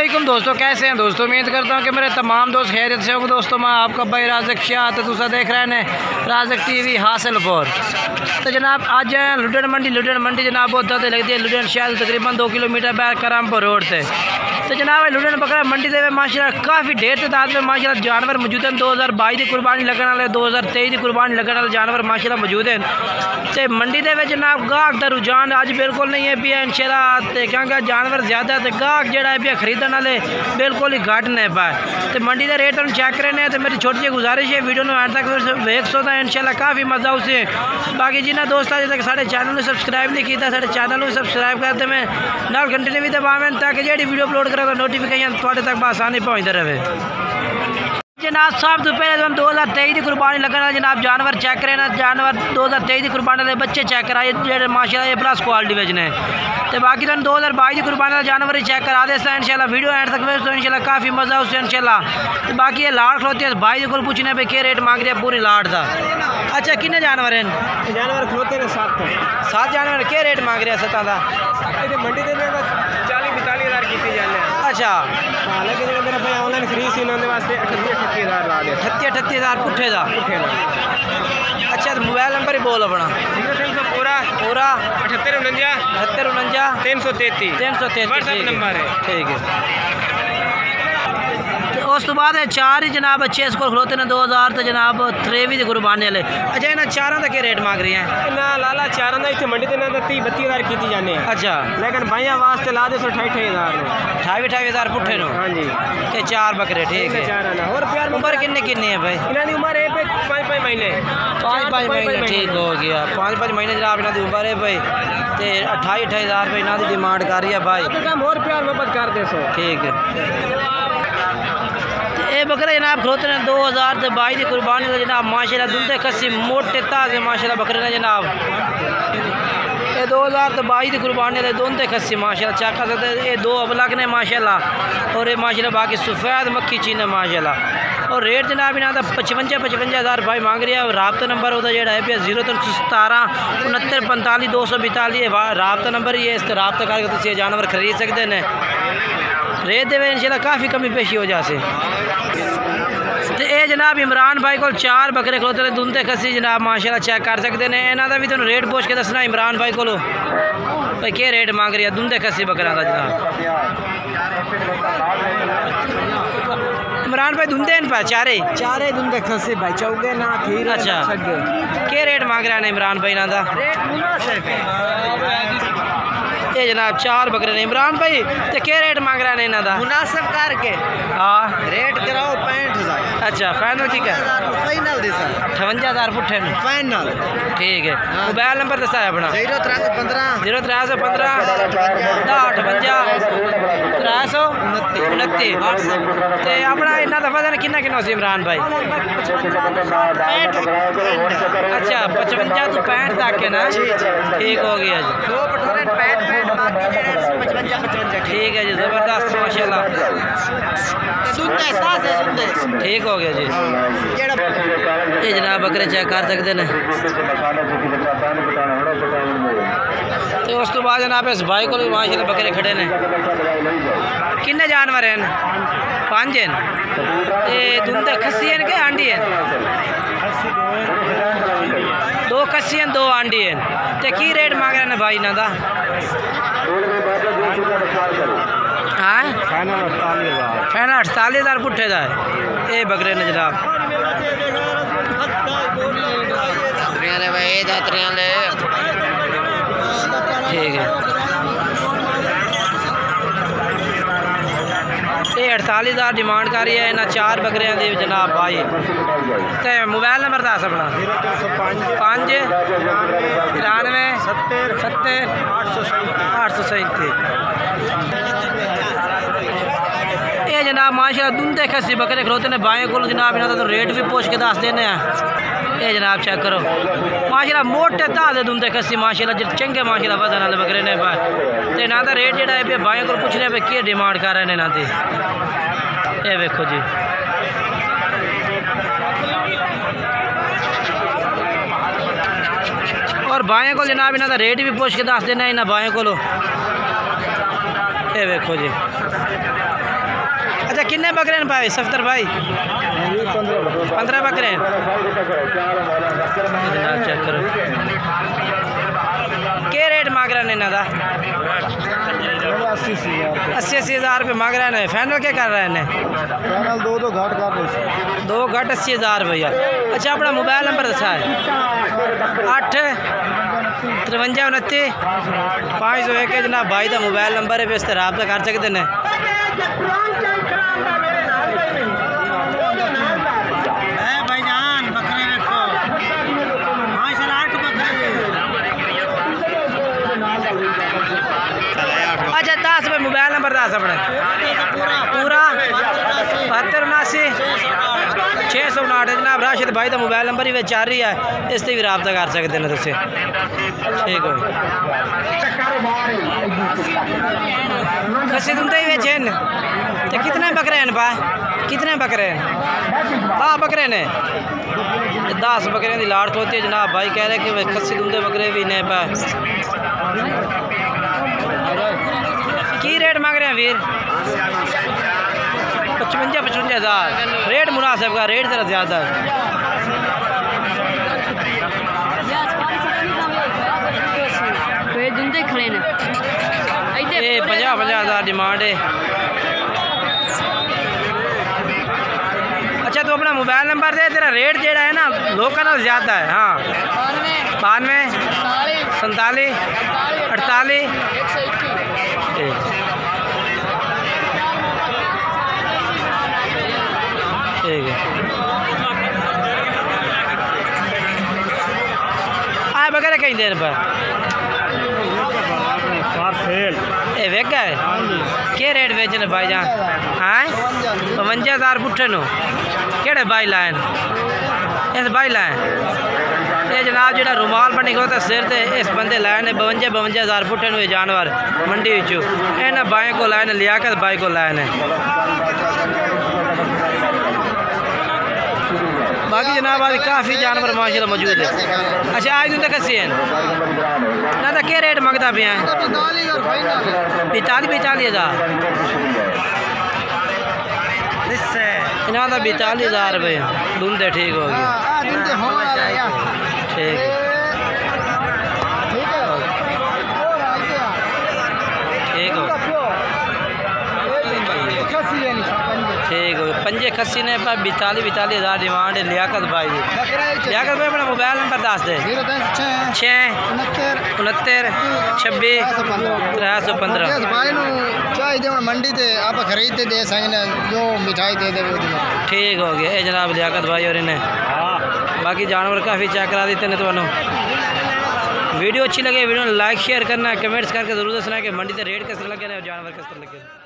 अस्सलामुअलैकुम दोस्तों, कैसे हैं दोस्तों। उम्मीद करता हूँ कि मेरे तमाम दोस्त खैरियत से होंगे। दोस्तों मैं आपका भाई राज़क शाह तो तुसा देख रहे हैं राज़क टीवी हासिलपुर। तो जनाब आज लुधियाना मंडी जनाब बहुत ज़्यादा लगती है। लुधियाना शहर तकरीबन 2 किलोमीटर बैर करामपुर रोड से। तो जनाब लुधियाना बकरा मंडी दे माशाल्लाह काफ़ी ढेर तादाद में माशाल्लाह जानवर मौजूद हैं। 2022 की कुर्बानी लगने वाले 2023 की कुर्बानी लगने वाले जानवर माशाल्लाह मौजूद हैं। तो मंडी दे जनाब गाहक का रुझान अज बिल्कुल नहीं है भी इंशाल्लाह, क्योंकि जानवर ज़्यादा तो गाहक जोड़ा है खरीदने वाले बिल्कुल ही घट नहीं पाए। तो मंडी के रेट हम चेक करने तो मेरी छोटी जी गुजारिश है वीडियो में एंड तक वेख सो इंशाल्लाह काफ़ी मज़ा उसे। बाकी जिन्हें दोस्त अजे तक साढ़े चैनल में सबसक्राइब नहीं किया साढ़े चैनल में सबसक्राइब करते मैं नाल घंटे भी दबावें ताकि जी वीडियो अपलोड करा तो नोटिफिकेशन थोड़े तक आसानी पहुँचते रहे। जनाब सब तो पहले हम 2023 की कुर्बानी लगना जनाब जानवर चेक करें ना। जानवर 2023 की कुर्बानी के बच्चे चेक कराए जो माशाल्लाह ये प्लस क्वालिटी बेचने। तो बाकी तो 2022 की कुर्बानी का जानवर ही चेक करा देता है इंशाल्लाह। वीडियो एंड तक तो इंशाल्लाह काफ़ी मज़ा उससे इंशाल्लाह। तो बाकी ये लाट खलोती है भाई को पूछने पे क्या रेट मांग रहे हैं पूरी लाट का। अच्छा कितने जानवर हैं? जानवर खलोते हैं 7 जानवर क्या रेट मांग रहे हैं? 7 का मंडी दे 40-42 हज़ार की जाने। अच्छा लेकिन मेरा भाई ऑनलाइन खरीद सी उन्होंने वास्ते 38 हज़ार ला दे। 38 हज़ार पुट्ठे का। अच्छा तो मोबाइल नंबर ही बोल अपना। पूरा 78 49 333 नंबर है। ठीक है। उस तो बाद 4 ही जनाब अच्छे इसको खलोते हैं 2000 तो जनाब 23 की कुर्बानी वाले। अच्छा इन्हें 4 का क्या रेट मांग रही हैं? ना लाला 4 का इतने मंडी देना 30-32 हज़ार की जाने। अच्छा लेकिन भाइयों वास्ते ला दे 28 हज़ार 28 हज़ार पुट्ठे नो। हाँ जी ते 4 बकरे ठीक है। और प्यार उम्र किन्नी है भाई? इन्होंने उम्र है 5-5 महीने। 5-5 महीने ठीक हो गया। 5-5 महीने जनाब इन्हों की उम्र है भाई। तो 28 हज़ार रुपये इन्हों की डिमांड कर रही है भाई। और प्यार मोहब्बत कर दे सो ठीक है। ये बकरे जनाब खलोते हैं 2022 की कुर्बानी का जनाब माशाल्लाह दुंदे कस्सी मोटे ताज़े माशाल्लाह बकरे ने जनाब। ये 2022 की कुर्बानी के दुंदे कस्सी माशाल्लाह चेक कर सकते हैं। ये 2 अबलग ने माशाल्लाह और ये माशाल्लाह बाकी सफ़ेद मक्खी चीन है माशाल्लाह। और रेट जनाब इन्हों का 55 हज़ार भाई मांग रही है। राबता नंबर वह जोड़ा है 0317 69 45 242 राबता नंबर ही है। इस राबता करके जानवर खरीद सकते हैं। रेट दे इंशाल्लाह काफ़ी कमी पेशी हो जाए। तो ये जनाब इमरान भाई को 4 बकरे खलोते हैं दुंदे खसी जनाब माशाल्लाह चेक कर सकते हैं। इन्हों का भी तुम रेट पूछ के दसना इमरान भाई को भाई क्या रेट मांग रही है दुंदे खसी बकरा का जनाब। इमरान भाई दुंदे इन पर चारे दुंदे खसी भाई चौगे ना खीर। अच्छा क्या रेट मांग रहे हैं इमरान भाई इन्हों का? ये जनाब 4 बकरे ने इमरान भाई तो क्या रेट मांग रहे हैं इन्हों का? मुनासिब करके हाँ रेट कराओ 65 हज़ार। अच्छा फाइनल ठीक है। फाइनल दे सर 58 हज़ार पुट्ठे ने फाइनल ठीक है। मोबाइल नंबर दसा है अपना 0315 0315 329 तो अपना इन्ना दफा देना किन्ना सी इमरान भाई? अच्छा 55 तो 65 तक है ना। ठीक हो गया जी। 2 पठोरे 55 ठीक है जी ज़बरदस्त माशाल्लाह। ठीक हो गया जी। ये जनाब बकरे चेक कर सकते हैं। तो उस तो बाद जनाब इस भाई को माशाल्लाह बकरे खड़े ने। किन्ने जानवर हैं? 5 हैं। ये दुंदे खस्सी हैं कि आंडी हैं? 2 खस्सी हैं 2 आंडी हैं। तो की रेट मांग रहे हैं भाई इन्हों का? हाँ फाइनल 48 हज़ार पुट्ठे का है। ये बकरे ने जनाब ठीक है। ये 48 हज़ार डिमांड कर रही है इन्हें 4 बकरियां दी जनाब भाई। तो मोबाइल नंबर दस अपना 5 93 70 837। ये जनाब माशाल्लाह दुंदे खस्सी बकरे खलोते ने भाई को जनाब इन्हों का रेट भी पूछ के दस देने। ये जनाब चेक करो माशाल्लाह मोटे ताज़े दुंदे खस्सी माशाल्लाह चंगे माशाल्लाह वजन वाले बकरे ने भाई। तो इन्हों का रेट जोड़ा है भाई को पूछने पे क्या डिमांड कर रहे हैं इन्हों की। ये देखो जी और भाइयों को जनाब इन्हों का रेट भी पूछ के दस देना इन्होंने भाइयों को। ये देखो जी अच्छा कितने बकरे हैं भाई सफ्तर भाई? 15 बकरे हैं। जनाब चेक करो क्या रेट मांग रहे हैं इन्हों का? 80 हज़ार रुपये मांग रहे हैं। फाइनल क्या कर रहे हैं? फाइनल दो घाट कर रहे 2 घट 80 हज़ार भैया। अच्छा अपना मोबाइल नंबर दसा है? 8 53 29 501 है जनाब भाई का मोबाइल नंबर है, इस तरह रब्ता कर सकते हैं। अच्छा 10 रुपये मोबाइल नंबर 10 अपने पूरा 72 79 659 जनाब राशिद भाई का मोबाइल नंबर ही आ रही है, इससे भी रब्ता कर सकते हैं तुम। ठीक हो खसी तुम ही बेचे तो कितने बकरे हैं पा? कितने बकरे हैं? 10 बकरे ने 10 बकरे की लाड़ होती है जनाब भाई कह रहे कि खसी तुमदे बकरे भी ने पा। की रेट मांग रहे हैं वीर? 55 हज़ार रेट मुनासिब का, रेट जरा ज़्यादा है। ये 50 हज़ार डिमांड है। अच्छा तो अपना मोबाइल नंबर दे, तेरा रेट जेड़ा है ना लोगों का ज़्यादा है। हाँ 92 47 48 ठीक है। आए बगैर कहीं देर पर ए वेगा है क्या रेट बेचने भाई जान? हाँ 52 हज़ार पुट्ठे नो केड़े भाई लाइन इस भाई लाइन ये जनाब जो रुमाल बनी होता सिर से इस बंदे लाए ने 52 हज़ार पुट्ठे नो जानवर मंडी चो इन्हें बाई को लाए लियाकत बाई को लाए ने। बाकी जनाब आज काफ़ी जानवर माशाल्लाह मौजूद है। अच्छा आज तुम कसी है ना तो क्या रेट मंगता पे हैं? 45 हज़ार इन्हों का 42 हज़ार रुपये दूंदे। ठीक हो गया ठीक ठीक हो ठीक हो गया। 5 खस्सी ने 42 हज़ार डिमांड है। लियाकत भाई लियाकत भाई अपना मोबाइल नंबर दस दे। 6 69 26 315 चाहिए मंडी से आप खरीदते दे सकते जो मिठाई दे दे। ठीक हो गया ये जनाब लियाकत भाई और इन्हें बाकी जानवर काफ़ी चेक करा देते हैं। तो वीडियो अच्छी लगे वीडियो लाइक शेयर करना, कमेंट्स करके ज़रूर दसना कि मंडी से रेट किस तरह लगे और जानवर किस तरह लगे।